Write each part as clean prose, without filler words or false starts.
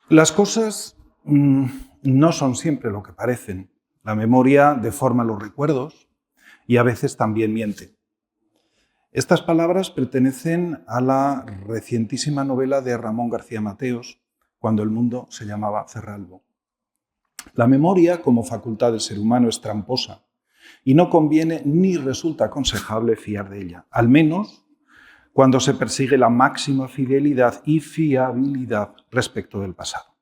Las cosas no son siempre lo que parecen. La memoria deforma los recuerdos y a veces también miente. Estas palabras pertenecen a la recientísima novela de Ramón García Mateos, Cuando el mundo se llamaba Cerralbo. La memoria, como facultad del ser humano, es tramposa y no conviene ni resulta aconsejable fiar de ella, al menos cuando se persigue la máxima fidelidad y fiabilidad respecto del pasado.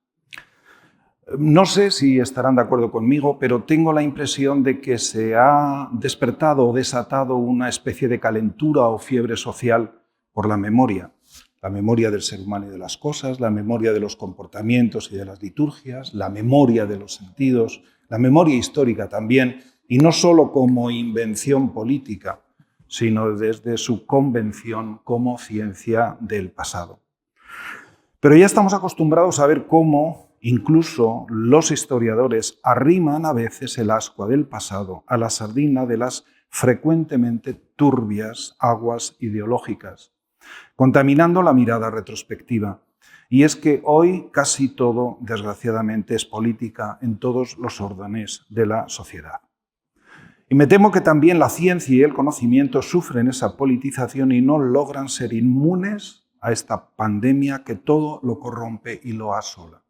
No sé si estarán de acuerdo conmigo, pero tengo la impresión de que se ha despertado o desatado una especie de calentura o fiebre social por la memoria del ser humano y de las cosas, la memoria de los comportamientos y de las liturgias, la memoria de los sentidos, la memoria histórica también, y no solo como invención política, sino desde su convención como ciencia del pasado. Pero ya estamos acostumbrados a ver cómo incluso los historiadores arriman a veces el ascua del pasado a la sardina de las frecuentemente turbias aguas ideológicas, contaminando la mirada retrospectiva. Y es que hoy casi todo, desgraciadamente, es política en todos los órdenes de la sociedad. Y me temo que también la ciencia y el conocimiento sufren esa politización y no logran ser inmunes a esta pandemia que todo lo corrompe y lo asola.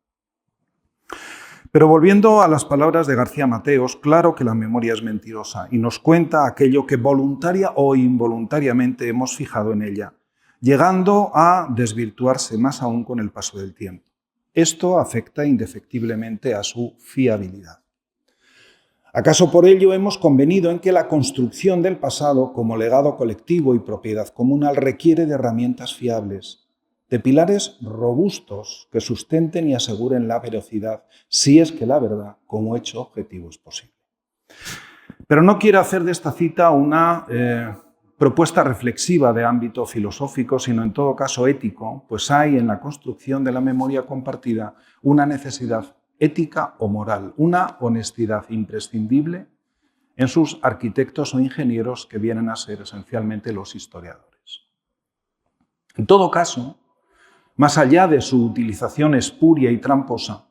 Pero volviendo a las palabras de García Mateos, claro que la memoria es mentirosa y nos cuenta aquello que voluntaria o involuntariamente hemos fijado en ella, llegando a desvirtuarse más aún con el paso del tiempo. Esto afecta indefectiblemente a su fiabilidad. ¿Acaso por ello hemos convenido en que la construcción del pasado como legado colectivo y propiedad comunal requiere de herramientas fiables, de pilares robustos que sustenten y aseguren la veracidad, si es que la verdad como hecho objetivo es posible? Pero no quiero hacer de esta cita una propuesta reflexiva de ámbito filosófico, sino en todo caso ético, pues hay en la construcción de la memoria compartida una necesidad ética o moral, una honestidad imprescindible en sus arquitectos o ingenieros que vienen a ser esencialmente los historiadores. En todo caso, más allá de su utilización espuria y tramposa,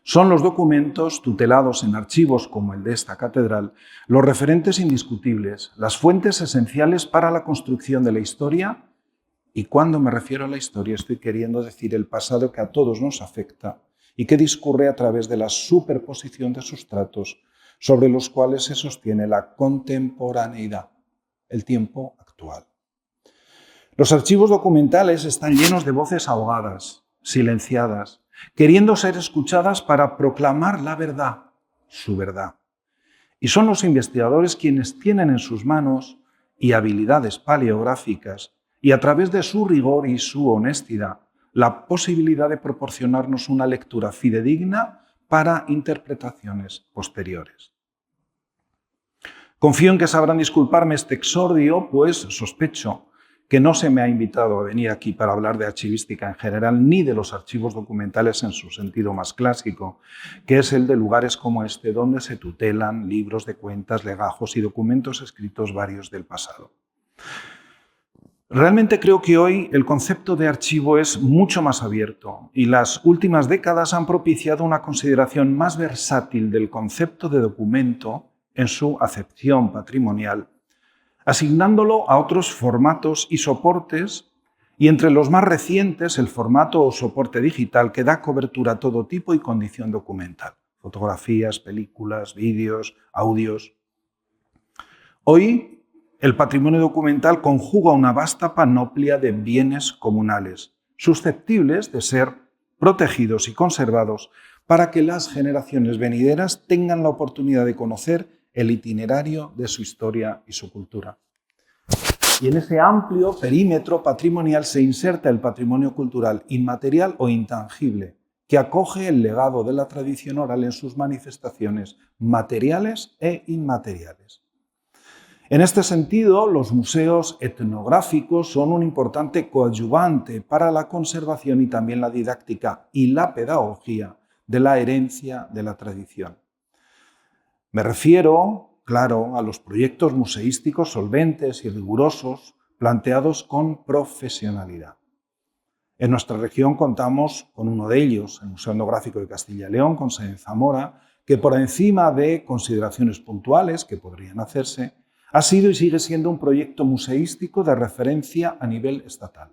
son los documentos tutelados en archivos como el de esta catedral los referentes indiscutibles, las fuentes esenciales para la construcción de la historia, y cuando me refiero a la historia estoy queriendo decir el pasado que a todos nos afecta y que discurre a través de la superposición de sustratos sobre los cuales se sostiene la contemporaneidad, el tiempo actual. Los archivos documentales están llenos de voces ahogadas, silenciadas, queriendo ser escuchadas para proclamar la verdad, su verdad. Y son los investigadores quienes tienen en sus manos y habilidades paleográficas y a través de su rigor y su honestidad la posibilidad de proporcionarnos una lectura fidedigna para interpretaciones posteriores. Confío en que sabrán disculparme este exordio, pues sospecho que no se me ha invitado a venir aquí para hablar de archivística en general, ni de los archivos documentales en su sentido más clásico, que es el de lugares como este, donde se tutelan libros de cuentas, legajos y documentos escritos varios del pasado. Realmente creo que hoy el concepto de archivo es mucho más abierto y las últimas décadas han propiciado una consideración más versátil del concepto de documento en su acepción patrimonial, asignándolo a otros formatos y soportes, y entre los más recientes el formato o soporte digital que da cobertura a todo tipo y condición documental, fotografías, películas, vídeos, audios. Hoy el patrimonio documental conjuga una vasta panoplia de bienes comunales, susceptibles de ser protegidos y conservados para que las generaciones venideras tengan la oportunidad de conocer el itinerario de su historia y su cultura. Y en ese amplio perímetro patrimonial se inserta el patrimonio cultural inmaterial o intangible, que acoge el legado de la tradición oral en sus manifestaciones materiales e inmateriales. En este sentido, los museos etnográficos son un importante coadyuvante para la conservación y también la didáctica y la pedagogía de la herencia de la tradición. Me refiero, claro, a los proyectos museísticos solventes y rigurosos planteados con profesionalidad. En nuestra región contamos con uno de ellos, el Museo Etnográfico de Castilla y León, con sede en Zamora, que por encima de consideraciones puntuales que podrían hacerse, ha sido y sigue siendo un proyecto museístico de referencia a nivel estatal.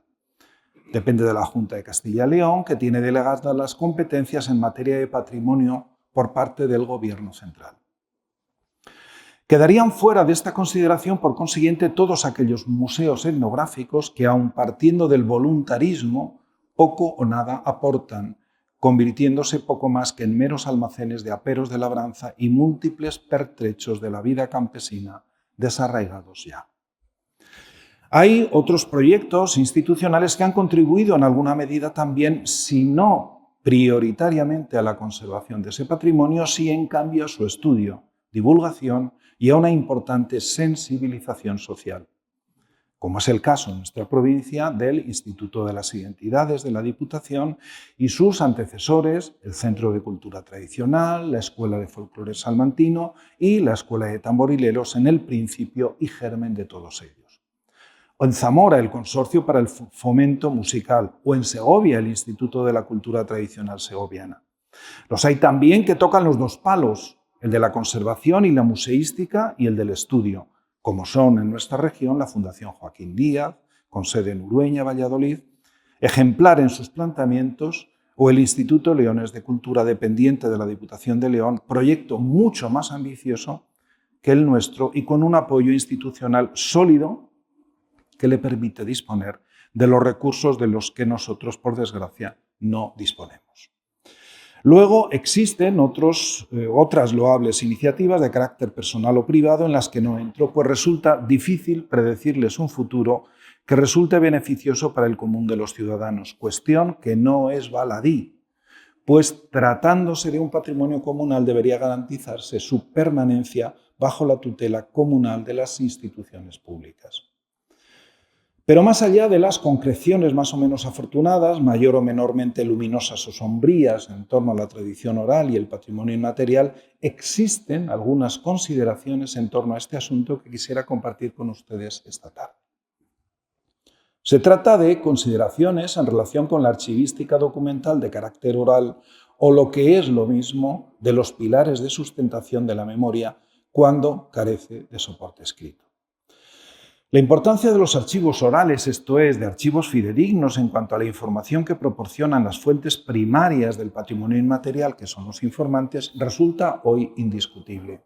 Depende de la Junta de Castilla y León, que tiene delegadas las competencias en materia de patrimonio por parte del Gobierno central. Quedarían fuera de esta consideración, por consiguiente, todos aquellos museos etnográficos que, aun partiendo del voluntarismo, poco o nada aportan, convirtiéndose poco más que en meros almacenes de aperos de labranza y múltiples pertrechos de la vida campesina desarraigados ya. Hay otros proyectos institucionales que han contribuido en alguna medida también, si no prioritariamente a la conservación de ese patrimonio, sí en cambio a su estudio, divulgación y a una importante sensibilización social, como es el caso en nuestra provincia del Instituto de las Identidades de la Diputación y sus antecesores, el Centro de Cultura Tradicional, la Escuela de Folclore Salmantino y la Escuela de Tamborileros en el principio y germen de todos ellos. O en Zamora, el Consorcio para el Fomento Musical, o en Segovia, el Instituto de la Cultura Tradicional Segoviana. Los hay también que tocan los dos palos, el de la conservación y la museística y el del estudio, como son en nuestra región la Fundación Joaquín Díaz, con sede en Urueña, Valladolid, ejemplar en sus planteamientos, o el Instituto Leones de Cultura, dependiente de la Diputación de León, proyecto mucho más ambicioso que el nuestro y con un apoyo institucional sólido que le permite disponer de los recursos de los que nosotros, por desgracia, no disponemos. Luego existen otras loables iniciativas de carácter personal o privado en las que no entro, pues resulta difícil predecirles un futuro que resulte beneficioso para el común de los ciudadanos, cuestión que no es baladí, pues tratándose de un patrimonio comunal debería garantizarse su permanencia bajo la tutela comunal de las instituciones públicas. Pero más allá de las concreciones más o menos afortunadas, mayor o menormente luminosas o sombrías en torno a la tradición oral y el patrimonio inmaterial, existen algunas consideraciones en torno a este asunto que quisiera compartir con ustedes esta tarde. Se trata de consideraciones en relación con la archivística documental de carácter oral o lo que es lo mismo de los pilares de sustentación de la memoria cuando carece de soporte escrito. La importancia de los archivos orales, esto es, de archivos fidedignos en cuanto a la información que proporcionan las fuentes primarias del patrimonio inmaterial, que son los informantes, resulta hoy indiscutible.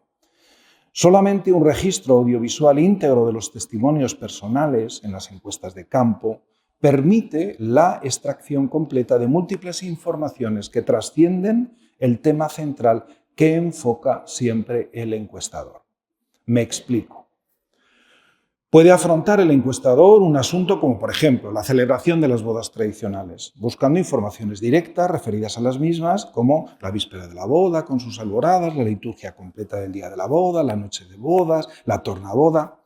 Solamente un registro audiovisual íntegro de los testimonios personales en las encuestas de campo permite la extracción completa de múltiples informaciones que trascienden el tema central que enfoca siempre el encuestador. Me explico. Puede afrontar el encuestador un asunto como, por ejemplo, la celebración de las bodas tradicionales, buscando informaciones directas referidas a las mismas, como la víspera de la boda, con sus alboradas, la liturgia completa del día de la boda, la noche de bodas, la tornaboda.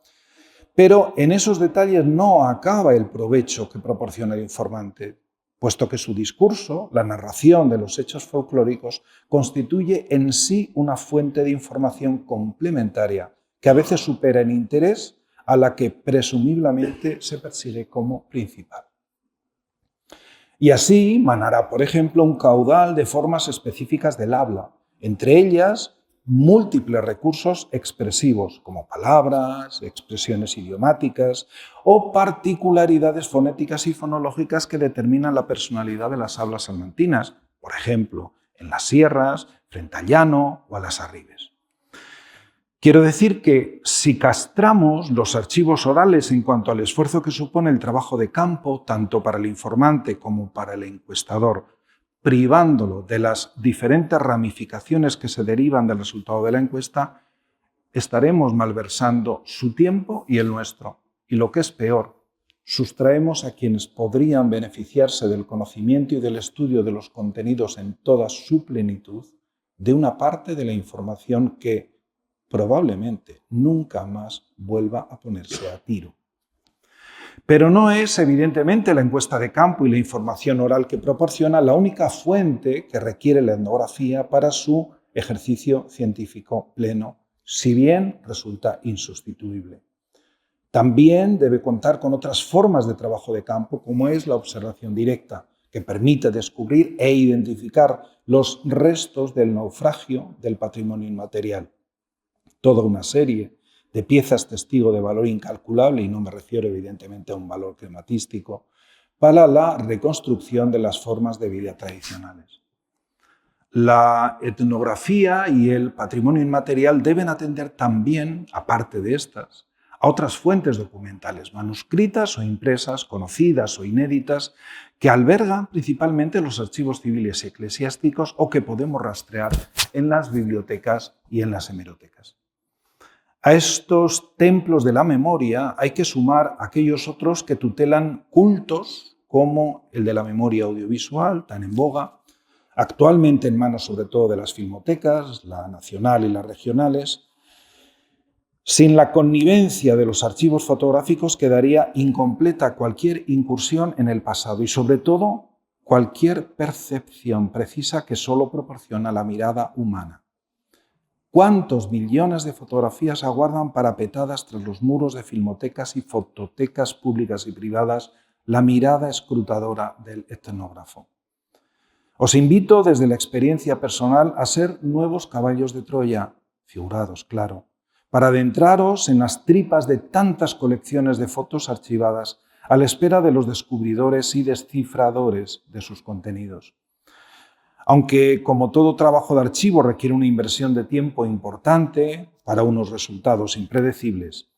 Pero en esos detalles no acaba el provecho que proporciona el informante, puesto que su discurso, la narración de los hechos folclóricos, constituye en sí una fuente de información complementaria que a veces supera en interés a la que presumiblemente se persigue como principal. Y así manará, por ejemplo, un caudal de formas específicas del habla, entre ellas múltiples recursos expresivos, como palabras, expresiones idiomáticas o particularidades fonéticas y fonológicas que determinan la personalidad de las hablas salmantinas, por ejemplo, en las sierras, frente al llano o a las arribes. Quiero decir que si castramos los archivos orales en cuanto al esfuerzo que supone el trabajo de campo, tanto para el informante como para el encuestador, privándolo de las diferentes ramificaciones que se derivan del resultado de la encuesta, estaremos malversando su tiempo y el nuestro. Y lo que es peor, sustraemos a quienes podrían beneficiarse del conocimiento y del estudio de los contenidos en toda su plenitud de una parte de la información que probablemente nunca más vuelva a ponerse a tiro. Pero no es, evidentemente, la encuesta de campo y la información oral que proporciona la única fuente que requiere la etnografía para su ejercicio científico pleno, si bien resulta insustituible. También debe contar con otras formas de trabajo de campo, como es la observación directa, que permite descubrir e identificar los restos del naufragio del patrimonio inmaterial. Toda una serie de piezas testigo de valor incalculable, y no me refiero evidentemente a un valor crematístico, para la reconstrucción de las formas de vida tradicionales. La etnografía y el patrimonio inmaterial deben atender también, aparte de estas, a otras fuentes documentales, manuscritas o impresas, conocidas o inéditas, que albergan principalmente los archivos civiles y eclesiásticos o que podemos rastrear en las bibliotecas y en las hemerotecas. A estos templos de la memoria hay que sumar aquellos otros que tutelan cultos como el de la memoria audiovisual, tan en boga, actualmente en manos sobre todo de las filmotecas, la nacional y las regionales. Sin la connivencia de los archivos fotográficos quedaría incompleta cualquier incursión en el pasado y sobre todo cualquier percepción precisa que solo proporciona la mirada humana. ¿Cuántos millones de fotografías aguardan parapetadas tras los muros de filmotecas y fototecas públicas y privadas la mirada escrutadora del etnógrafo? Os invito desde la experiencia personal a ser nuevos caballos de Troya, figurados, claro, para adentraros en las tripas de tantas colecciones de fotos archivadas a la espera de los descubridores y descifradores de sus contenidos. Aunque, como todo trabajo de archivo, requiere una inversión de tiempo importante para unos resultados impredecibles.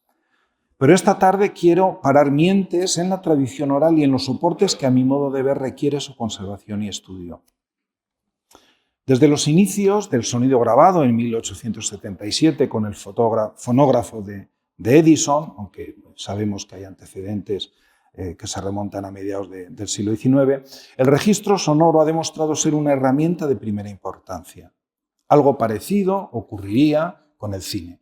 Pero esta tarde quiero parar mientes en la tradición oral y en los soportes que a mi modo de ver requiere su conservación y estudio. Desde los inicios del sonido grabado en 1877 con el fonógrafo de Edison, aunque sabemos que hay antecedentes que se remontan a mediados del siglo XIX, el registro sonoro ha demostrado ser una herramienta de primera importancia. Algo parecido ocurriría con el cine.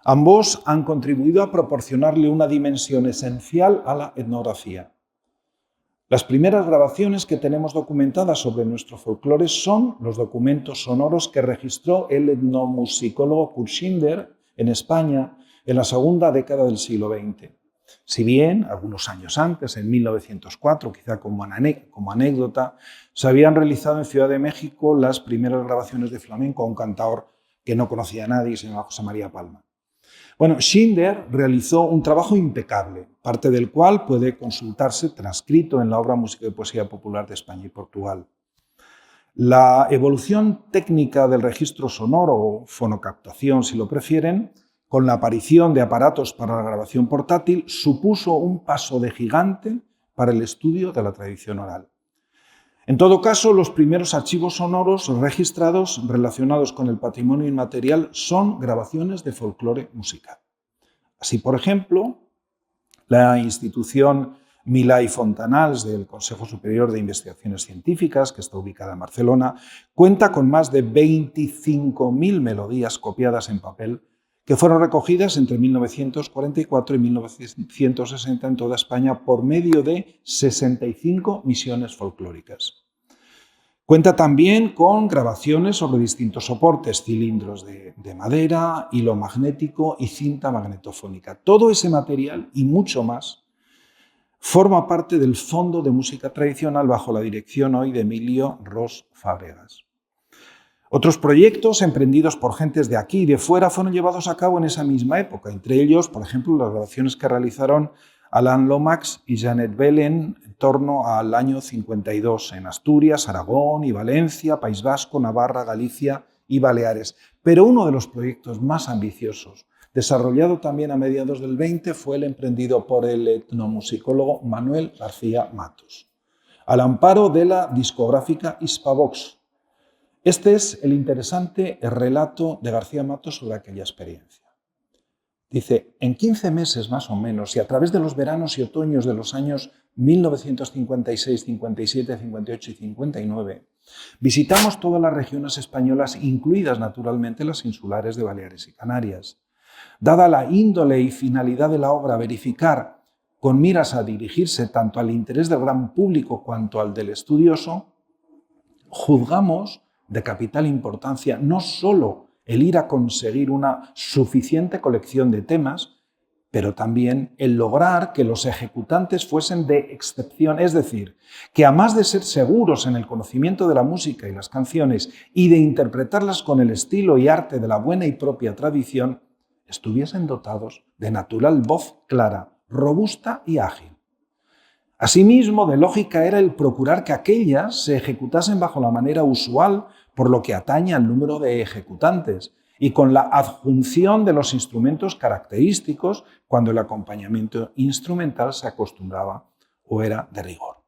Ambos han contribuido a proporcionarle una dimensión esencial a la etnografía. Las primeras grabaciones que tenemos documentadas sobre nuestro folclore son los documentos sonoros que registró el etnomusicólogo Kurt Schindler en España en la segunda década del siglo XX. Si bien, algunos años antes, en 1904, quizá como anécdota, se habían realizado en Ciudad de México las primeras grabaciones de flamenco a un cantador que no conocía a nadie, se llamaba José María Palma. Bueno, Schindler realizó un trabajo impecable, parte del cual puede consultarse transcrito en la obra Música y Poesía Popular de España y Portugal. La evolución técnica del registro sonoro, o fonocaptación si lo prefieren, con la aparición de aparatos para la grabación portátil, supuso un paso de gigante para el estudio de la tradición oral. En todo caso, los primeros archivos sonoros registrados relacionados con el patrimonio inmaterial son grabaciones de folclore musical. Así, por ejemplo, la institución Milà i Fontanals del Consejo Superior de Investigaciones Científicas, que está ubicada en Barcelona, cuenta con más de 25.000 melodías copiadas en papel que fueron recogidas entre 1944 y 1960 en toda España por medio de 65 misiones folclóricas. Cuenta también con grabaciones sobre distintos soportes, cilindros de madera, hilo magnético y cinta magnetofónica. Todo ese material y mucho más forma parte del Fondo de Música Tradicional bajo la dirección hoy de Emilio Ros Fábregas. Otros proyectos emprendidos por gentes de aquí y de fuera fueron llevados a cabo en esa misma época, entre ellos, por ejemplo, las grabaciones que realizaron Alain Lomax y Janet Belen en torno al año 52 en Asturias, Aragón y Valencia, País Vasco, Navarra, Galicia y Baleares. Pero uno de los proyectos más ambiciosos, desarrollado también a mediados del 20, fue el emprendido por el etnomusicólogo Manuel García Matos, al amparo de la discográfica Hispavox. Este es el interesante relato de García Matos sobre aquella experiencia. Dice, en 15 meses más o menos, y a través de los veranos y otoños de los años 1956, 57, 58 y 59, visitamos todas las regiones españolas, incluidas naturalmente las insulares de Baleares y Canarias. Dada la índole y finalidad de la obra, verificar, con miras a dirigirse tanto al interés del gran público cuanto al del estudioso, juzgamos de capital importancia no solo el ir a conseguir una suficiente colección de temas, pero también el lograr que los ejecutantes fuesen de excepción, es decir, que a más de ser seguros en el conocimiento de la música y las canciones y de interpretarlas con el estilo y arte de la buena y propia tradición, estuviesen dotados de natural voz clara, robusta y ágil. Asimismo, de lógica era el procurar que aquellas se ejecutasen bajo la manera usual por lo que atañe al número de ejecutantes y con la adjunción de los instrumentos característicos cuando el acompañamiento instrumental se acostumbraba o era de rigor.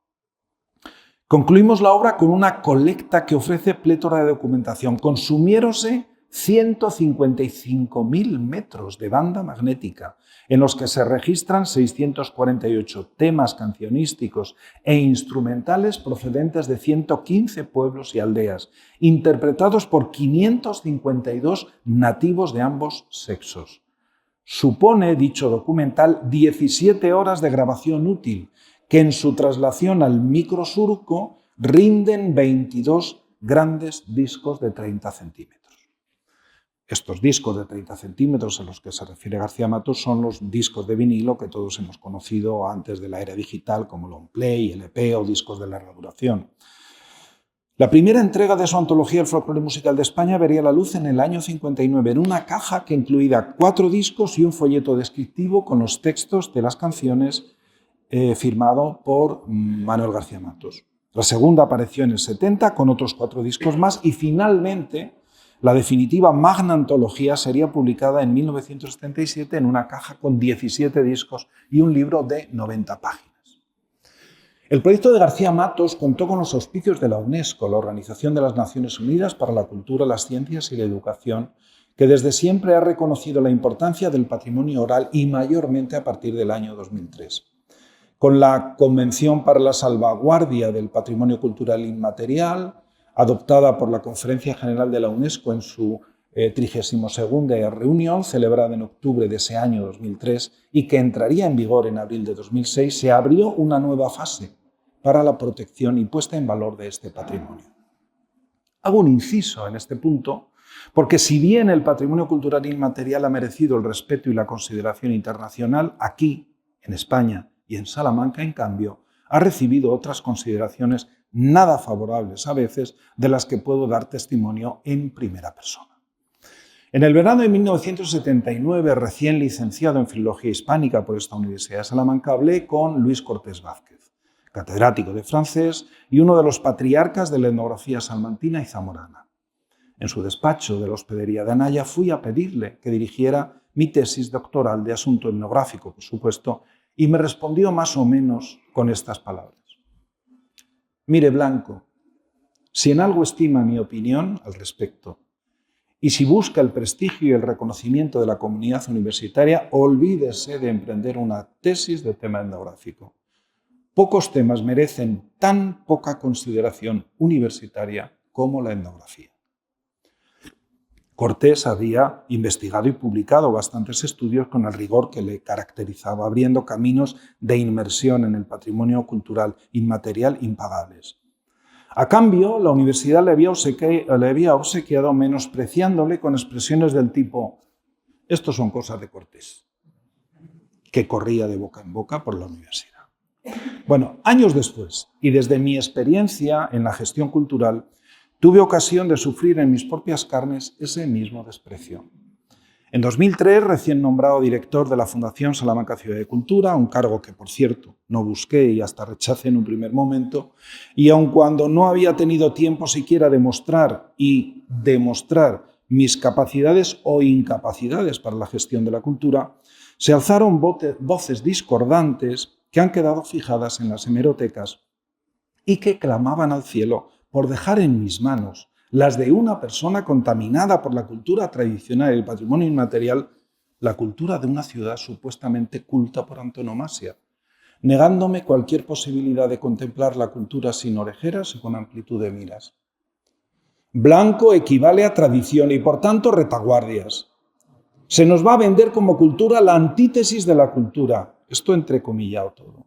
Concluimos la obra con una colecta que ofrece plétora de documentación. Consumiéronse 155.000 metros de banda magnética, en los que se registran 648 temas cancionísticos e instrumentales procedentes de 115 pueblos y aldeas, interpretados por 552 nativos de ambos sexos. Supone dicho documental 17 horas de grabación útil, que en su traslación al microsurco rinden 22 grandes discos de 30 centímetros. Estos discos de 30 centímetros a los que se refiere García Matos son los discos de vinilo que todos hemos conocido antes de la era digital, como long play, LP o discos de larga duración. La primera entrega de su antología El folclore musical de España vería la luz en el año 59 en una caja que incluía 4 discos y un folleto descriptivo con los textos de las canciones firmado por Manuel García Matos. La segunda apareció en el 70 con otros 4 discos más y finalmente la definitiva magna antología sería publicada en 1977 en una caja con 17 discos y un libro de 90 páginas. El proyecto de García Matos contó con los auspicios de la UNESCO, la Organización de las Naciones Unidas para la Cultura, las Ciencias y la Educación, que desde siempre ha reconocido la importancia del patrimonio oral y mayormente a partir del año 2003. Con la Convención para la Salvaguardia del Patrimonio Cultural Inmaterial, adoptada por la Conferencia General de la UNESCO en su 32ª reunión, celebrada en octubre de ese año 2003, y que entraría en vigor en abril de 2006, se abrió una nueva fase para la protección y puesta en valor de este patrimonio. Hago un inciso en este punto, porque si bien el patrimonio cultural inmaterial ha merecido el respeto y la consideración internacional, aquí, en España y en Salamanca, en cambio, ha recibido otras consideraciones nada favorables a veces, de las que puedo dar testimonio en primera persona. En el verano de 1979, recién licenciado en Filología Hispánica por esta Universidad de Salamanca, hablé con Luis Cortés Vázquez, catedrático de francés y uno de los patriarcas de la etnografía salmantina y zamorana. En su despacho de la Hospedería de Anaya fui a pedirle que dirigiera mi tesis doctoral de asunto etnográfico, por supuesto, y me respondió más o menos con estas palabras. Mire, Blanco, si en algo estima mi opinión al respecto y si busca el prestigio y el reconocimiento de la comunidad universitaria, olvídese de emprender una tesis de tema etnográfico. Pocos temas merecen tan poca consideración universitaria como la etnografía. Cortés había investigado y publicado bastantes estudios con el rigor que le caracterizaba, abriendo caminos de inmersión en el patrimonio cultural inmaterial impagables. A cambio, la universidad le había obsequiado menospreciándole con expresiones del tipo «Estos son cosas de Cortés», que corría de boca en boca por la universidad. Bueno, años después, y desde mi experiencia en la gestión cultural, tuve ocasión de sufrir en mis propias carnes ese mismo desprecio. En 2003, recién nombrado director de la Fundación Salamanca Ciudad de Cultura, un cargo que, por cierto, no busqué y hasta rechacé en un primer momento, y aun cuando no había tenido tiempo siquiera de mostrar y demostrar mis capacidades o incapacidades para la gestión de la cultura, se alzaron voces discordantes que han quedado fijadas en las hemerotecas y que clamaban al cielo por dejar en mis manos, las de una persona contaminada por la cultura tradicional y el patrimonio inmaterial, la cultura de una ciudad supuestamente culta por antonomasia, negándome cualquier posibilidad de contemplar la cultura sin orejeras y con amplitud de miras. Blanco equivale a tradición y, por tanto, retaguardias. Se nos va a vender como cultura la antítesis de la cultura. Esto entrecomillado todo.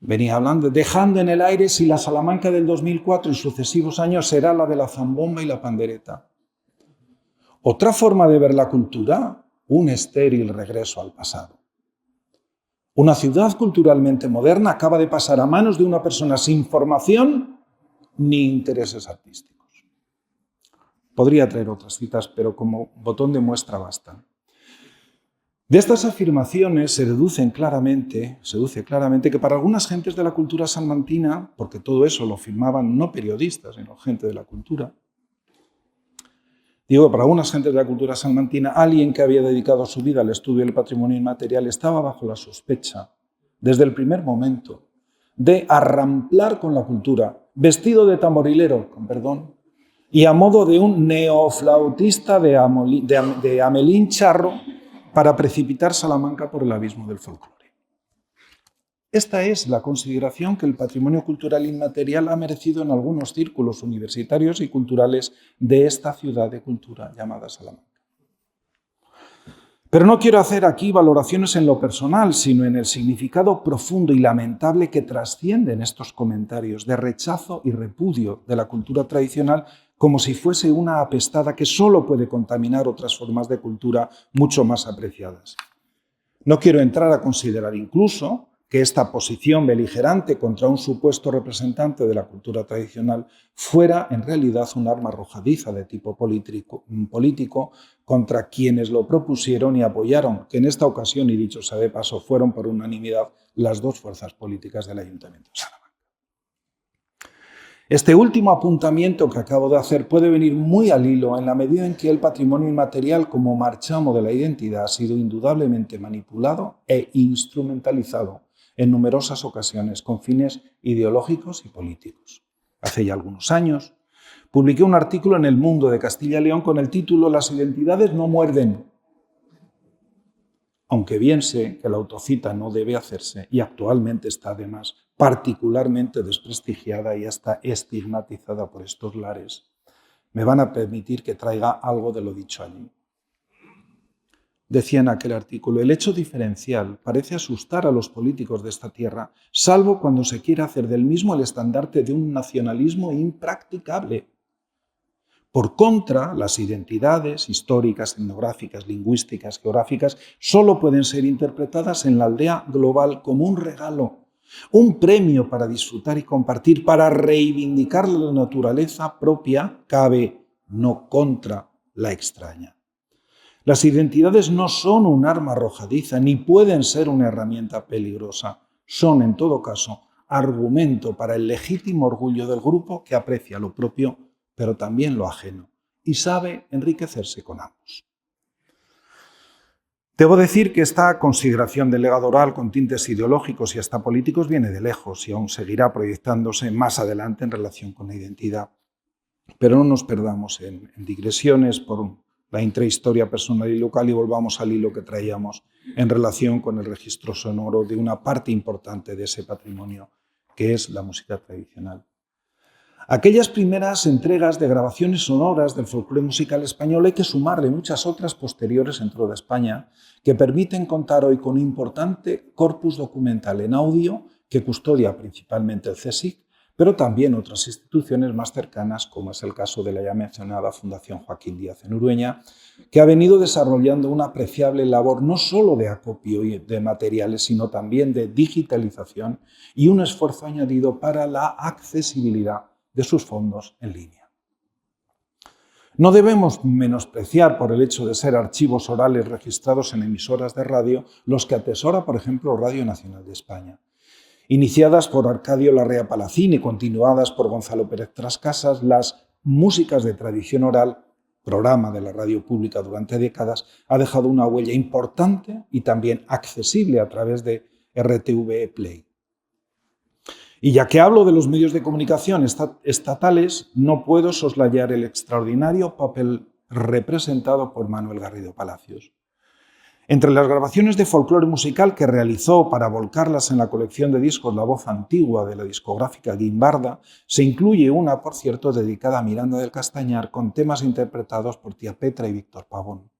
Venía hablando, dejando en el aire si la Salamanca del 2004 y sucesivos años será la de la zambomba y la pandereta. Otra forma de ver la cultura, un estéril regreso al pasado. Una ciudad culturalmente moderna acaba de pasar a manos de una persona sin formación ni intereses artísticos. Podría traer otras citas, pero como botón de muestra bastan. De estas afirmaciones se deduce claramente que para algunas gentes de la cultura salmantina, porque todo eso lo firmaban no periodistas, sino gente de la cultura, para algunas gentes de la cultura salmantina, alguien que había dedicado su vida al estudio del patrimonio inmaterial estaba bajo la sospecha, desde el primer momento, de arramplar con la cultura, vestido de tamborilero, con perdón, y a modo de un neoflautista de Amelín Charro para precipitar Salamanca por el abismo del folclore. Esta es la consideración que el patrimonio cultural inmaterial ha merecido en algunos círculos universitarios y culturales de esta ciudad de cultura llamada Salamanca. Pero no quiero hacer aquí valoraciones en lo personal, sino en el significado profundo y lamentable que trascienden estos comentarios de rechazo y repudio de la cultura tradicional como si fuese una apestada que solo puede contaminar otras formas de cultura mucho más apreciadas. No quiero entrar a considerar incluso que esta posición beligerante contra un supuesto representante de la cultura tradicional fuera en realidad un arma arrojadiza de tipo político contra quienes lo propusieron y apoyaron, que en esta ocasión, y dicho sea de paso, fueron por unanimidad las dos fuerzas políticas del Ayuntamiento de Salamanca. Este último apuntamiento que acabo de hacer puede venir muy al hilo en la medida en que el patrimonio inmaterial como marchamo de la identidad ha sido indudablemente manipulado e instrumentalizado en numerosas ocasiones con fines ideológicos y políticos. Hace ya algunos años publiqué un artículo en El Mundo de Castilla y León con el título «Las identidades no muerden», aunque bien sé que la autocita no debe hacerse y actualmente está además particularmente desprestigiada y hasta estigmatizada por estos lares, me van a permitir que traiga algo de lo dicho allí. Decía en aquel artículo, el hecho diferencial parece asustar a los políticos de esta tierra, salvo cuando se quiere hacer del mismo el estandarte de un nacionalismo impracticable. Por contra, las identidades históricas, etnográficas, lingüísticas, geográficas, solo pueden ser interpretadas en la aldea global como un regalo, un premio para disfrutar y compartir, para reivindicar la naturaleza propia, cabe, no contra la extraña. Las identidades no son un arma arrojadiza, ni pueden ser una herramienta peligrosa. Son, en todo caso, argumento para el legítimo orgullo del grupo que aprecia lo propio, pero también lo ajeno, y sabe enriquecerse con ambos. Debo decir que esta consideración del legado oral con tintes ideológicos y hasta políticos viene de lejos y aún seguirá proyectándose más adelante en relación con la identidad. Pero no nos perdamos en digresiones por la intrahistoria personal y local y volvamos al hilo que traíamos en relación con el registro sonoro de una parte importante de ese patrimonio, que es la música tradicional. Aquellas primeras entregas de grabaciones sonoras del folclore musical español hay que sumarle muchas otras posteriores en toda España que permiten contar hoy con un importante corpus documental en audio que custodia principalmente el CSIC, pero también otras instituciones más cercanas, como es el caso de la ya mencionada Fundación Joaquín Díaz en Urueña, que ha venido desarrollando una apreciable labor no solo de acopio de materiales, sino también de digitalización y un esfuerzo añadido para la accesibilidad de sus fondos en línea. No debemos menospreciar por el hecho de ser archivos orales registrados en emisoras de radio los que atesora, por ejemplo, Radio Nacional de España. Iniciadas por Arcadio Larrea Palacín y continuadas por Gonzalo Pérez Trascasas, las músicas de tradición oral, programa de la radio pública durante décadas, ha dejado una huella importante y también accesible a través de RTVE Play. Y ya que hablo de los medios de comunicación estatales, no puedo soslayar el extraordinario papel representado por Manuel Garrido Palacios. Entre las grabaciones de folclore musical que realizó para volcarlas en la colección de discos La Voz Antigua de la discográfica Guimbarda, se incluye una, por cierto, dedicada a Miranda del Castañar, con temas interpretados por Tía Petra y Víctor Pavón.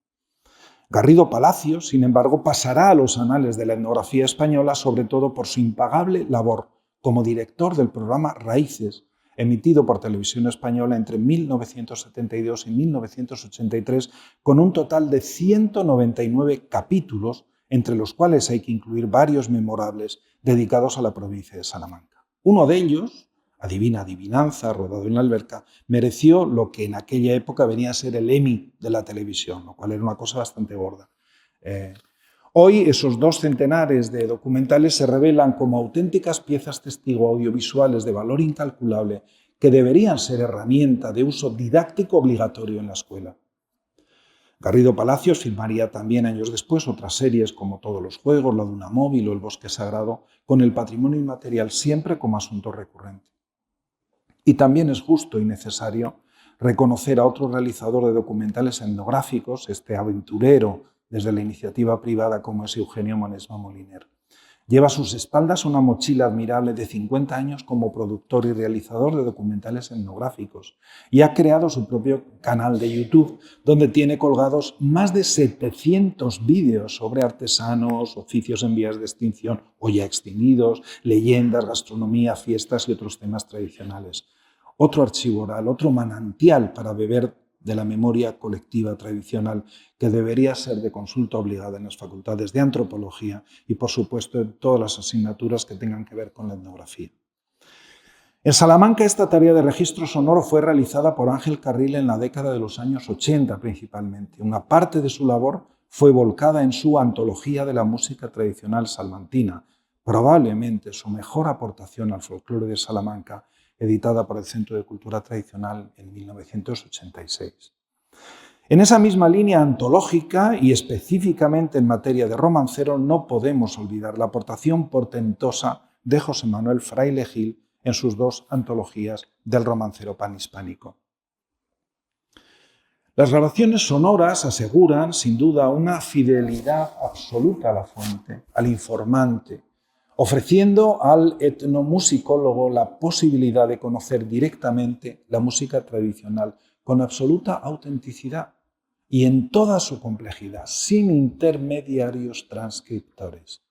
Garrido Palacios, sin embargo, pasará a los anales de la etnografía española, sobre todo por su impagable labor como director del programa Raíces, emitido por Televisión Española entre 1972 y 1983, con un total de 199 capítulos, entre los cuales hay que incluir varios memorables dedicados a la provincia de Salamanca. Uno de ellos, Adivina Adivinanza, rodado en la alberca, mereció lo que en aquella época venía a ser el Emmy de la televisión, lo cual era una cosa bastante gorda. Hoy esos 2 centenares de documentales se revelan como auténticas piezas testigo audiovisuales de valor incalculable que deberían ser herramienta de uso didáctico obligatorio en la escuela. Garrido Palacios filmaría también años después otras series como Todos los juegos, La Duna móvil o El bosque sagrado, con el patrimonio inmaterial siempre como asunto recurrente. Y también es justo y necesario reconocer a otro realizador de documentales etnográficos, este aventurero desde la iniciativa privada como es Eugenio Manesma Moliner. Lleva a sus espaldas una mochila admirable de 50 años como productor y realizador de documentales etnográficos y ha creado su propio canal de YouTube donde tiene colgados más de 700 vídeos sobre artesanos, oficios en vías de extinción o ya extinguidos, leyendas, gastronomía, fiestas y otros temas tradicionales. Otro archivo oral, otro manantial para beber de la memoria colectiva tradicional que debería ser de consulta obligada en las facultades de antropología y, por supuesto, en todas las asignaturas que tengan que ver con la etnografía. En Salamanca esta tarea de registro sonoro fue realizada por Ángel Carril en la década de los años 80 principalmente. Una parte de su labor fue volcada en su antología de la música tradicional salmantina, probablemente su mejor aportación al folclore de Salamanca, editada por el Centro de Cultura Tradicional en 1986. En esa misma línea antológica y específicamente en materia de romancero no podemos olvidar la aportación portentosa de José Manuel Fraile Gil en sus 2 antologías del romancero panhispánico. Las grabaciones sonoras aseguran, sin duda, una fidelidad absoluta a la fuente, al informante, ofreciendo al etnomusicólogo la posibilidad de conocer directamente la música tradicional con absoluta autenticidad y en toda su complejidad, sin intermediarios transcriptores.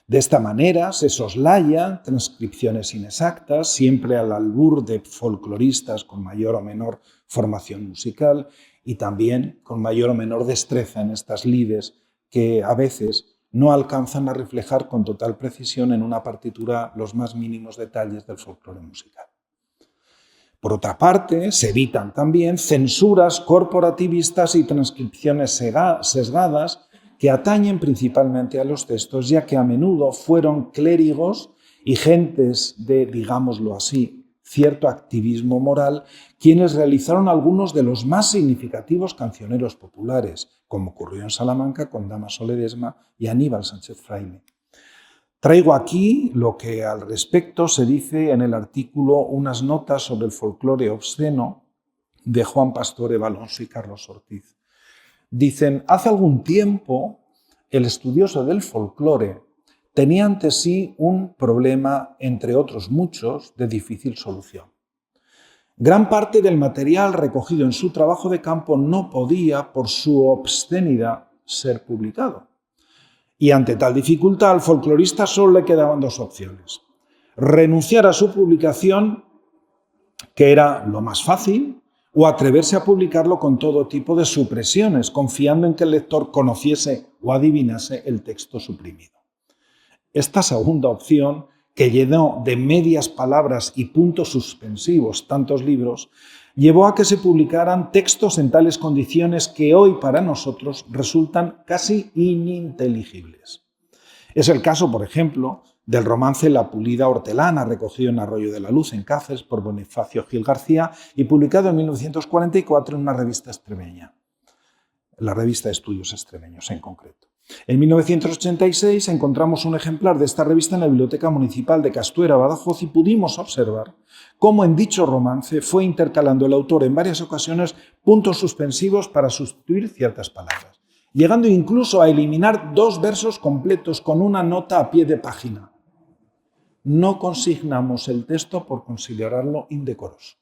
De esta manera se soslayan transcripciones inexactas, siempre al albur de folcloristas con mayor o menor formación musical y también con mayor o menor destreza en estas lides que a veces no alcanzan a reflejar con total precisión en una partitura los más mínimos detalles del folclore musical. Por otra parte, se evitan también censuras corporativistas y transcripciones sesgadas que atañen principalmente a los textos, ya que a menudo fueron clérigos y gentes de, digámoslo así, cierto activismo moral, quienes realizaron algunos de los más significativos cancioneros populares, como ocurrió en Salamanca con Damaso Ledesma y Aníbal Sánchez Fraile. Traigo aquí lo que al respecto se dice en el artículo Unas notas sobre el folclore obsceno de Juan Pastore Alonso y Carlos Ortiz. Dicen, hace algún tiempo el estudioso del folclore tenía ante sí un problema, entre otros muchos, de difícil solución. Gran parte del material recogido en su trabajo de campo no podía, por su obscenidad, ser publicado. Y ante tal dificultad, al folclorista solo le quedaban 2 opciones. Renunciar a su publicación, que era lo más fácil, o atreverse a publicarlo con todo tipo de supresiones, confiando en que el lector conociese o adivinase el texto suprimido. Esta segunda opción, que llenó de medias palabras y puntos suspensivos tantos libros, llevó a que se publicaran textos en tales condiciones que hoy para nosotros resultan casi ininteligibles. Es el caso, por ejemplo, del romance La pulida hortelana, recogido en Arroyo de la Luz, en Cáceres, por Bonifacio Gil García y publicado en 1944 en una revista extremeña, la revista Estudios Extremeños en concreto. En 1986 encontramos un ejemplar de esta revista en la Biblioteca Municipal de Castuera, Badajoz, y pudimos observar cómo en dicho romance fue intercalando el autor en varias ocasiones puntos suspensivos para sustituir ciertas palabras, llegando incluso a eliminar 2 versos completos con una nota a pie de página. No consignamos el texto por considerarlo indecoroso.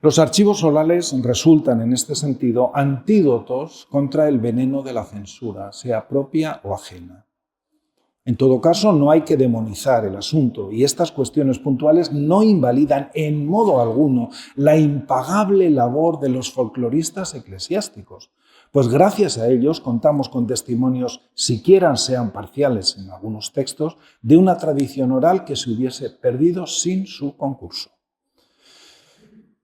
Los archivos orales resultan, en este sentido, antídotos contra el veneno de la censura, sea propia o ajena. En todo caso, no hay que demonizar el asunto y estas cuestiones puntuales no invalidan en modo alguno la impagable labor de los folcloristas eclesiásticos, pues gracias a ellos contamos con testimonios, siquiera sean parciales en algunos textos, de una tradición oral que se hubiese perdido sin su concurso.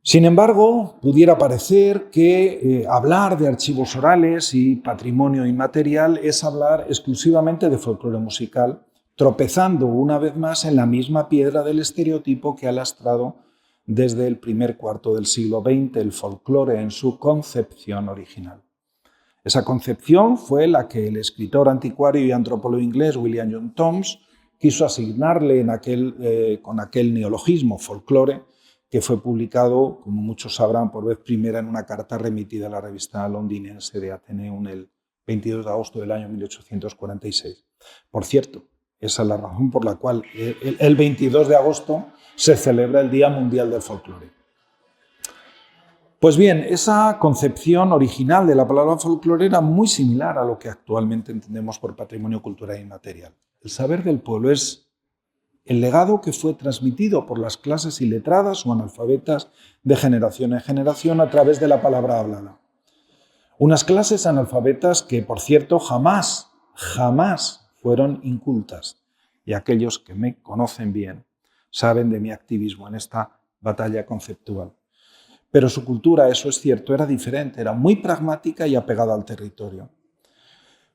Sin embargo, pudiera parecer que hablar de archivos orales y patrimonio inmaterial es hablar exclusivamente de folclore musical, tropezando una vez más en la misma piedra del estereotipo que ha lastrado desde el primer cuarto del siglo XX el folclore en su concepción original. Esa concepción fue la que el escritor anticuario y antropólogo inglés William John Thoms quiso asignarle con aquel neologismo folclore, que fue publicado, como muchos sabrán, por vez primera en una carta remitida a la revista londinense de Athenaeum el 22 de agosto del año 1846. Por cierto, esa es la razón por la cual el 22 de agosto se celebra el Día Mundial del Folclore. Pues bien, esa concepción original de la palabra folclore era muy similar a lo que actualmente entendemos por patrimonio cultural inmaterial. El saber del pueblo es el legado que fue transmitido por las clases iletradas o analfabetas de generación en generación a través de la palabra hablada. Unas clases analfabetas que, por cierto, jamás fueron incultas. Y aquellos que me conocen bien saben de mi activismo en esta batalla conceptual. Pero su cultura, eso es cierto, era diferente, era muy pragmática y apegada al territorio.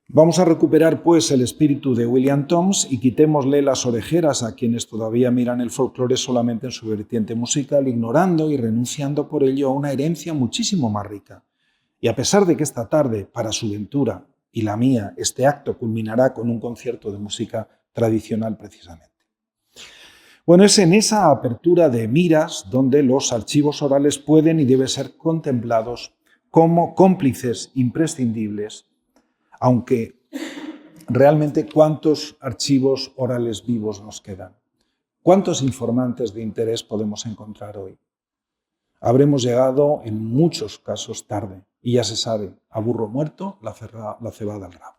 Vamos a recuperar, pues, el espíritu de William Thoms y quitémosle las orejeras a quienes todavía miran el folclore solamente en su vertiente musical, ignorando y renunciando por ello a una herencia muchísimo más rica. Y a pesar de que esta tarde, para su ventura y la mía, este acto culminará con un concierto de música tradicional precisamente. Bueno, es en esa apertura de miras donde los archivos orales pueden y deben ser contemplados como cómplices imprescindibles, aunque realmente ¿cuántos archivos orales vivos nos quedan? ¿Cuántos informantes de interés podemos encontrar hoy? Habremos llegado en muchos casos tarde y ya se sabe, a burro muerto la cebada al rabo.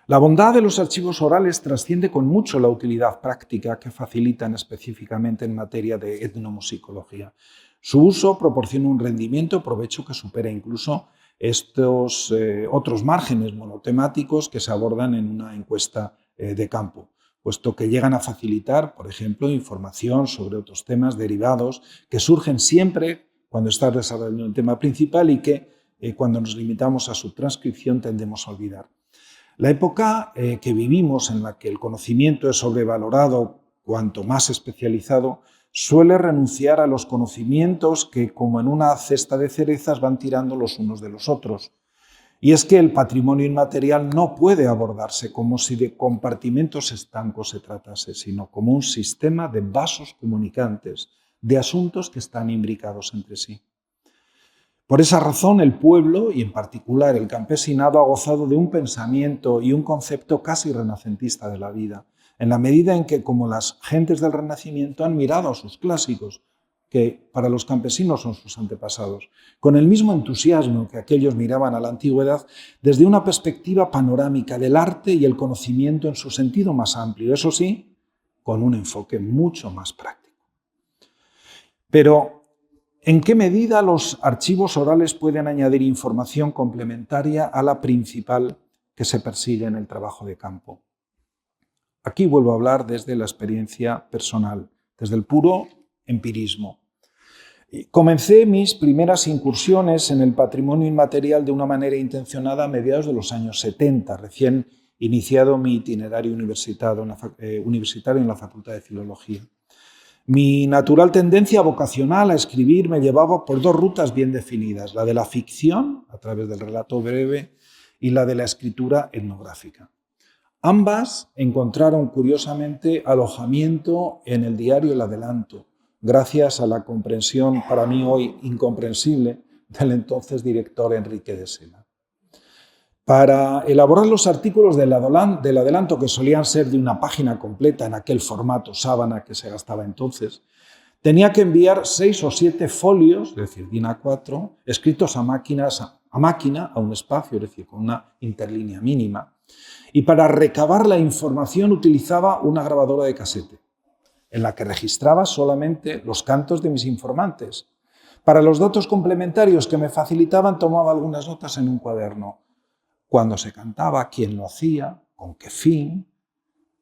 La bondad de los archivos orales trasciende con mucho la utilidad práctica que facilitan específicamente en materia de etnomusicología. Su uso proporciona un rendimiento, provecho que supera incluso estos otros márgenes monotemáticos que se abordan en una encuesta de campo, puesto que llegan a facilitar, por ejemplo, información sobre otros temas derivados que surgen siempre cuando está desarrollando el tema principal y que cuando nos limitamos a su transcripción tendemos a olvidar. La época que vivimos, en la que el conocimiento es sobrevalorado cuanto más especializado, suele renunciar a los conocimientos que, como en una cesta de cerezas, van tirando los unos de los otros. Y es que el patrimonio inmaterial no puede abordarse como si de compartimentos estancos se tratase, sino como un sistema de vasos comunicantes, de asuntos que están imbricados entre sí. Por esa razón, el pueblo, y en particular el campesinado, ha gozado de un pensamiento y un concepto casi renacentista de la vida, en la medida en que, como las gentes del Renacimiento, han mirado a sus clásicos, que para los campesinos son sus antepasados, con el mismo entusiasmo que aquellos miraban a la antigüedad desde una perspectiva panorámica del arte y el conocimiento en su sentido más amplio, eso sí, con un enfoque mucho más práctico. Pero, ¿en qué medida los archivos orales pueden añadir información complementaria a la principal que se persigue en el trabajo de campo? Aquí vuelvo a hablar desde la experiencia personal, desde el puro empirismo. Comencé mis primeras incursiones en el patrimonio inmaterial de una manera intencionada a mediados de los años 70, recién iniciado mi itinerario universitario en la Facultad de Filología. Mi natural tendencia vocacional a escribir me llevaba por dos rutas bien definidas, la de la ficción, a través del relato breve, y la de la escritura etnográfica. Ambas encontraron curiosamente alojamiento en el diario El Adelanto, gracias a la comprensión, para mí hoy incomprensible, del entonces director Enrique de Sena. Para elaborar los artículos del Adelanto, que solían ser de una página completa en aquel formato sábana que se gastaba entonces, tenía que enviar 6 o 7 folios, es decir, DIN A4, escritos a máquina, a un espacio, es decir, con una interlínea mínima, Y para recabar la información utilizaba una grabadora de casete, en la que registraba solamente los cantos de mis informantes. Para los datos complementarios que me facilitaban, tomaba algunas notas en un cuaderno. Cuando se cantaba, quién lo hacía, con qué fin,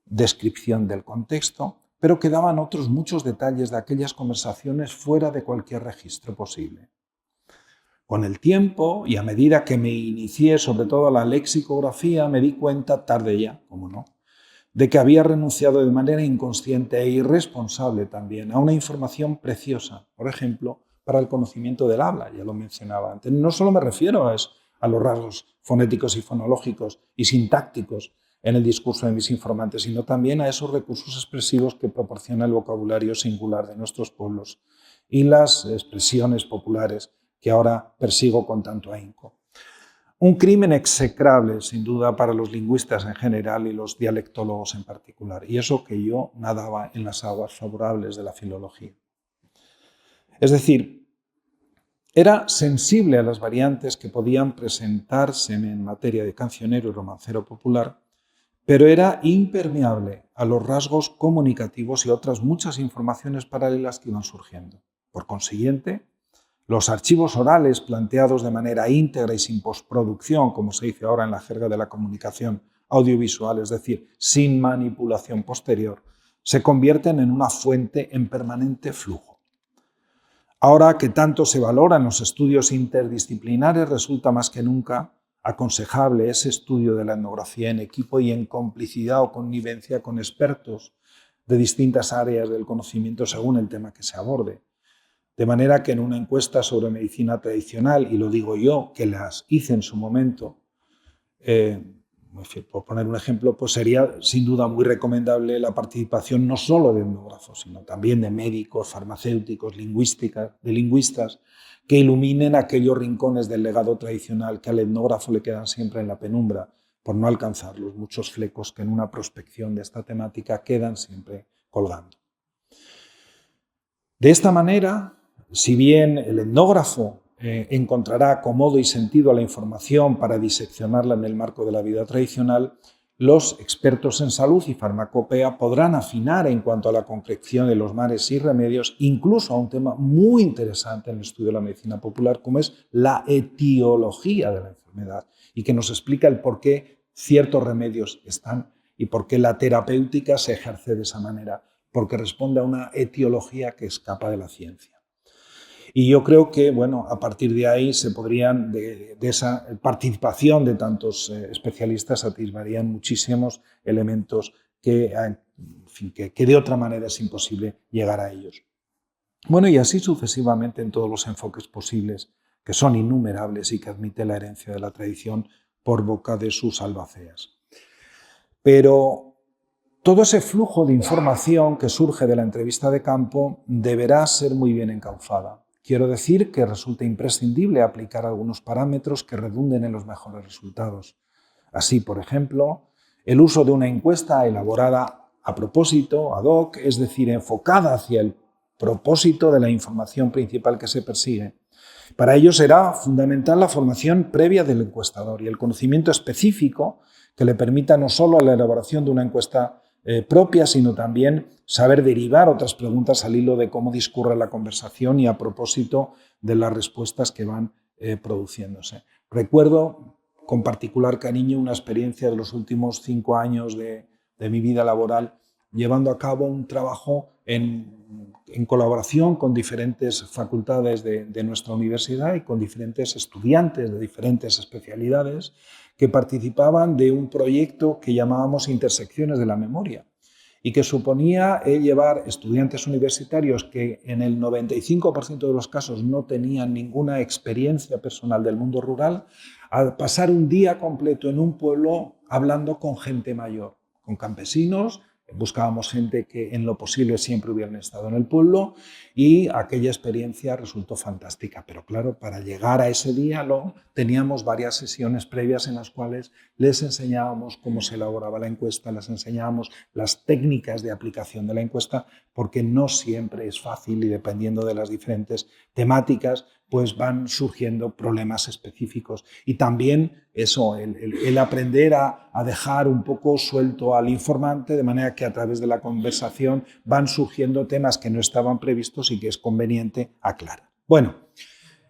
descripción del contexto, pero quedaban otros muchos detalles de aquellas conversaciones fuera de cualquier registro posible. Con el tiempo, y a medida que me inicié sobre todo a la lexicografía, me di cuenta, tarde ya, como no, de que había renunciado de manera inconsciente e irresponsable también a una información preciosa, por ejemplo, para el conocimiento del habla, ya lo mencionaba antes. No solo me refiero a los rasgos fonéticos y fonológicos y sintácticos en el discurso de mis informantes, sino también a esos recursos expresivos que proporciona el vocabulario singular de nuestros pueblos y las expresiones populares que ahora persigo con tanto ahínco. Un crimen execrable, sin duda, para los lingüistas en general y los dialectólogos en particular, y eso que yo nadaba en las aguas favorables de la filología. Es decir, era sensible a las variantes que podían presentarse en materia de cancionero y romancero popular, pero era impermeable a los rasgos comunicativos y otras muchas informaciones paralelas que iban surgiendo. Por consiguiente, los archivos orales planteados de manera íntegra y sin postproducción, como se dice ahora en la jerga de la comunicación audiovisual, es decir, sin manipulación posterior, se convierten en una fuente en permanente flujo. Ahora que tanto se valoran los estudios interdisciplinares, resulta más que nunca aconsejable ese estudio de la etnografía en equipo y en complicidad o connivencia con expertos de distintas áreas del conocimiento según el tema que se aborde. De manera que en una encuesta sobre medicina tradicional, y lo digo yo, que las hice en su momento, por poner un ejemplo, pues sería sin duda muy recomendable la participación no solo de etnógrafos, sino también de médicos, farmacéuticos, lingüistas, que iluminen aquellos rincones del legado tradicional que al etnógrafo le quedan siempre en la penumbra, por no alcanzar los muchos flecos que en una prospección de esta temática quedan siempre colgando. De esta manera, si bien el etnógrafo encontrará acomodo y sentido a la información para diseccionarla en el marco de la vida tradicional, los expertos en salud y farmacopea podrán afinar en cuanto a la concreción de los males y remedios, incluso a un tema muy interesante en el estudio de la medicina popular, como es la etiología de la enfermedad, y que nos explica el por qué ciertos remedios están y por qué la terapéutica se ejerce de esa manera, porque responde a una etiología que escapa de la ciencia. Y yo creo que, bueno, a partir de ahí se podrían, de esa participación de tantos especialistas, atisbarían muchísimos elementos que de otra manera es imposible llegar a ellos. Bueno, y así sucesivamente en todos los enfoques posibles, que son innumerables y que admite la herencia de la tradición por boca de sus albaceas. Pero todo ese flujo de información que surge de la entrevista de campo deberá ser muy bien encauzada. Quiero decir que resulta imprescindible aplicar algunos parámetros que redunden en los mejores resultados. Así, por ejemplo, el uso de una encuesta elaborada a propósito, ad hoc, es decir, enfocada hacia el propósito de la información principal que se persigue. Para ello será fundamental la formación previa del encuestador y el conocimiento específico que le permita no solo la elaboración de una encuesta propia, sino también saber derivar otras preguntas al hilo de cómo discurre la conversación y a propósito de las respuestas que van produciéndose. Recuerdo con particular cariño una experiencia de los últimos 5 años de mi vida laboral, llevando a cabo un trabajo en colaboración con diferentes facultades de nuestra universidad y con diferentes estudiantes de diferentes especialidades que participaban de un proyecto que llamábamos Intersecciones de la Memoria y que suponía llevar estudiantes universitarios que en el 95% de los casos no tenían ninguna experiencia personal del mundo rural a pasar un día completo en un pueblo hablando con gente mayor, con campesinos. Buscábamos gente que en lo posible siempre hubieran estado en el pueblo y aquella experiencia resultó fantástica. Pero claro, para llegar a ese diálogo teníamos varias sesiones previas en las cuales les enseñábamos cómo se elaboraba la encuesta, les enseñábamos las técnicas de aplicación de la encuesta porque no siempre es fácil y dependiendo de las diferentes temáticas, pues van surgiendo problemas específicos. Y también eso, el aprender a dejar un poco suelto al informante, de manera que a través de la conversación van surgiendo temas que no estaban previstos y que es conveniente aclarar. Bueno,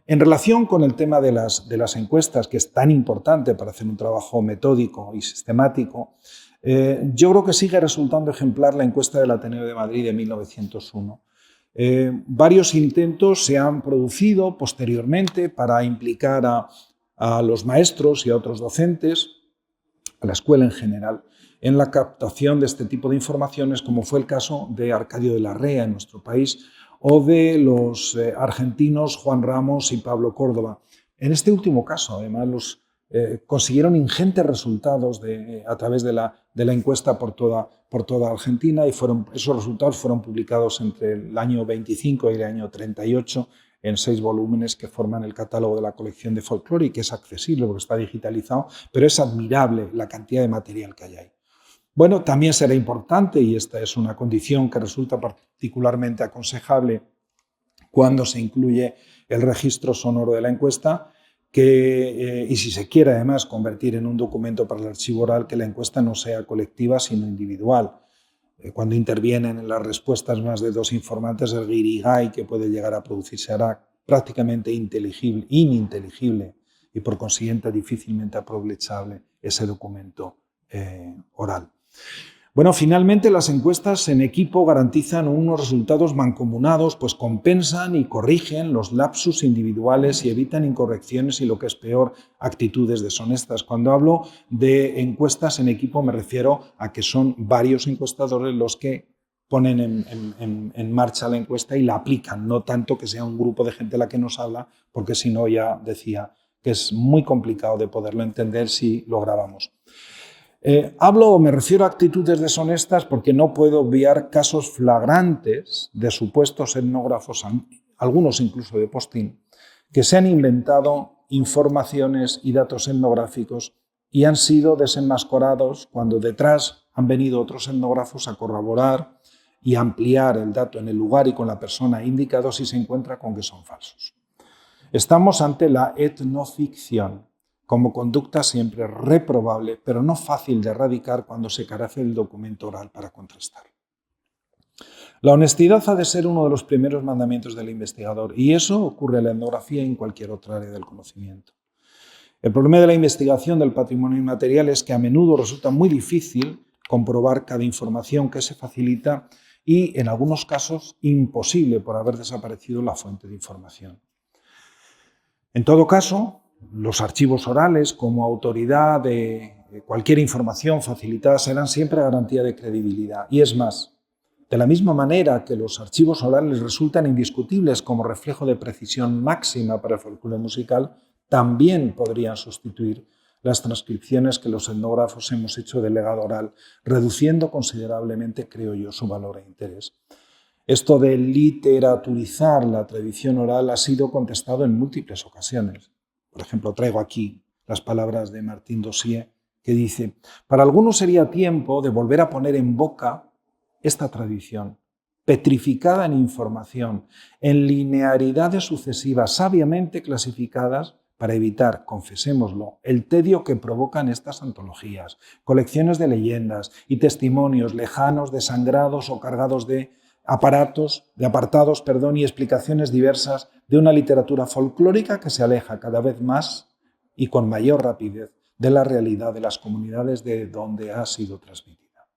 en relación con el tema de las encuestas, que es tan importante para hacer un trabajo metódico y sistemático, yo creo que sigue resultando ejemplar la encuesta del Ateneo de Madrid de 1901. Varios intentos se han producido posteriormente para implicar a los maestros y a otros docentes, a la escuela en general, en la captación de este tipo de informaciones, como fue el caso de Arcadio de la Rea en nuestro país o de los argentinos Juan Ramos y Pablo Córdoba. En este último caso, además, consiguieron ingentes resultados a través de la encuesta por toda Argentina y esos resultados fueron publicados entre el año 25 y el año 38 en 6 volúmenes que forman el catálogo de la colección de folclore y que es accesible porque está digitalizado, pero es admirable la cantidad de material que hay ahí. Bueno, también será importante, y esta es una condición que resulta particularmente aconsejable cuando se incluye el registro sonoro de la encuesta, y si se quiere además convertir en un documento para el archivo oral, que la encuesta no sea colectiva sino individual. Cuando intervienen en las respuestas más de 2 informantes, el guirigay que puede llegar a producirse hará prácticamente ininteligible y por consiguiente difícilmente aprovechable ese documento oral. Bueno, finalmente las encuestas en equipo garantizan unos resultados mancomunados, pues compensan y corrigen los lapsus individuales y evitan incorrecciones y, lo que es peor, actitudes deshonestas. Cuando hablo de encuestas en equipo me refiero a que son varios encuestadores los que ponen en marcha la encuesta y la aplican, no tanto que sea un grupo de gente la que nos habla, porque si no, ya decía que es muy complicado de poderlo entender si lo grabamos. Me refiero a actitudes deshonestas porque no puedo obviar casos flagrantes de supuestos etnógrafos, algunos incluso de postín, que se han inventado informaciones y datos etnográficos y han sido desenmascarados cuando detrás han venido otros etnógrafos a corroborar y ampliar el dato en el lugar y con la persona indicados y se encuentra con que son falsos. Estamos ante la etnoficción, como conducta siempre reprobable, pero no fácil de erradicar cuando se carece del documento oral para contrastar. La honestidad ha de ser uno de los primeros mandamientos del investigador, y eso ocurre en la etnografía y en cualquier otra área del conocimiento. El problema de la investigación del patrimonio inmaterial es que a menudo resulta muy difícil comprobar cada información que se facilita y, en algunos casos, imposible por haber desaparecido la fuente de información. En todo caso, los archivos orales como autoridad de cualquier información facilitada serán siempre garantía de credibilidad. Y es más, de la misma manera que los archivos orales resultan indiscutibles como reflejo de precisión máxima para el folclore musical, también podrían sustituir las transcripciones que los etnógrafos hemos hecho del legado oral, reduciendo considerablemente, creo yo, su valor e interés. Esto de literaturizar la tradición oral ha sido contestado en múltiples ocasiones. Por ejemplo, traigo aquí las palabras de Martín Dossier, que dice: para algunos sería tiempo de volver a poner en boca esta tradición, petrificada en información, en linearidades sucesivas, sabiamente clasificadas, para evitar, confesémoslo, el tedio que provocan estas antologías, colecciones de leyendas y testimonios lejanos, desangrados o cargados de apartados y explicaciones diversas de una literatura folclórica que se aleja cada vez más y con mayor rapidez de la realidad de las comunidades de donde ha sido transmitida.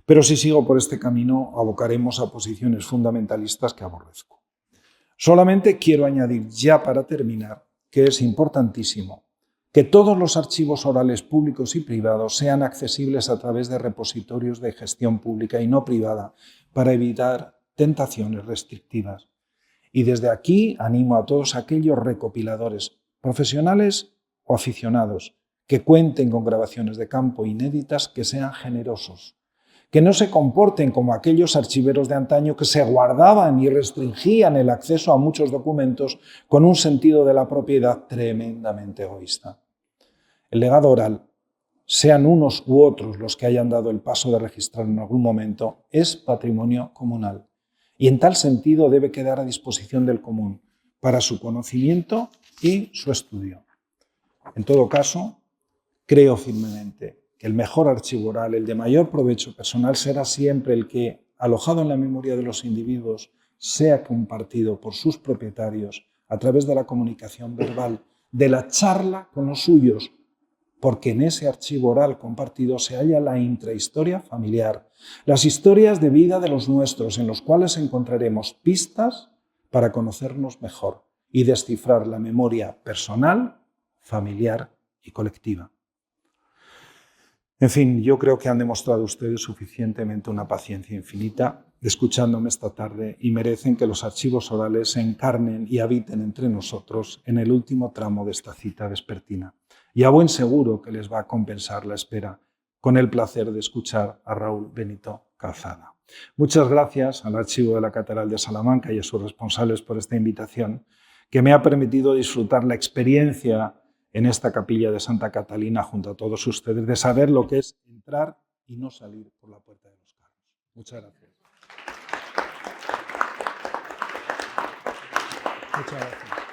Pero si sigo por este camino, abocaremos a posiciones fundamentalistas que aborrezco. Solamente quiero añadir ya para terminar que es importantísimo que todos los archivos orales públicos y privados sean accesibles a través de repositorios de gestión pública y no privada para evitar tentaciones restrictivas. Y desde aquí animo a todos aquellos recopiladores, profesionales o aficionados, que cuenten con grabaciones de campo inéditas, que sean generosos, que no se comporten como aquellos archiveros de antaño que se guardaban y restringían el acceso a muchos documentos con un sentido de la propiedad tremendamente egoísta. El legado oral sean unos u otros los que hayan dado el paso de registrar en algún momento, es patrimonio comunal y en tal sentido debe quedar a disposición del común para su conocimiento y su estudio. En todo caso, creo firmemente que el mejor archivo oral, el de mayor provecho personal, será siempre el que, alojado en la memoria de los individuos, sea compartido por sus propietarios a través de la comunicación verbal, de la charla con los suyos, porque en ese archivo oral compartido se halla la intrahistoria familiar, las historias de vida de los nuestros, en los cuales encontraremos pistas para conocernos mejor y descifrar la memoria personal, familiar y colectiva. En fin, yo creo que han demostrado ustedes suficientemente una paciencia infinita escuchándome esta tarde y merecen que los archivos orales se encarnen y habiten entre nosotros en el último tramo de esta cita vespertina. Y a buen seguro que les va a compensar la espera con el placer de escuchar a Raúl Benito Calzada. Muchas gracias al Archivo de la Catedral de Salamanca y a sus responsables por esta invitación, que me ha permitido disfrutar la experiencia en esta capilla de Santa Catalina junto a todos ustedes, de saber lo que es entrar y no salir por la puerta de los carros. Muchas gracias. Muchas gracias.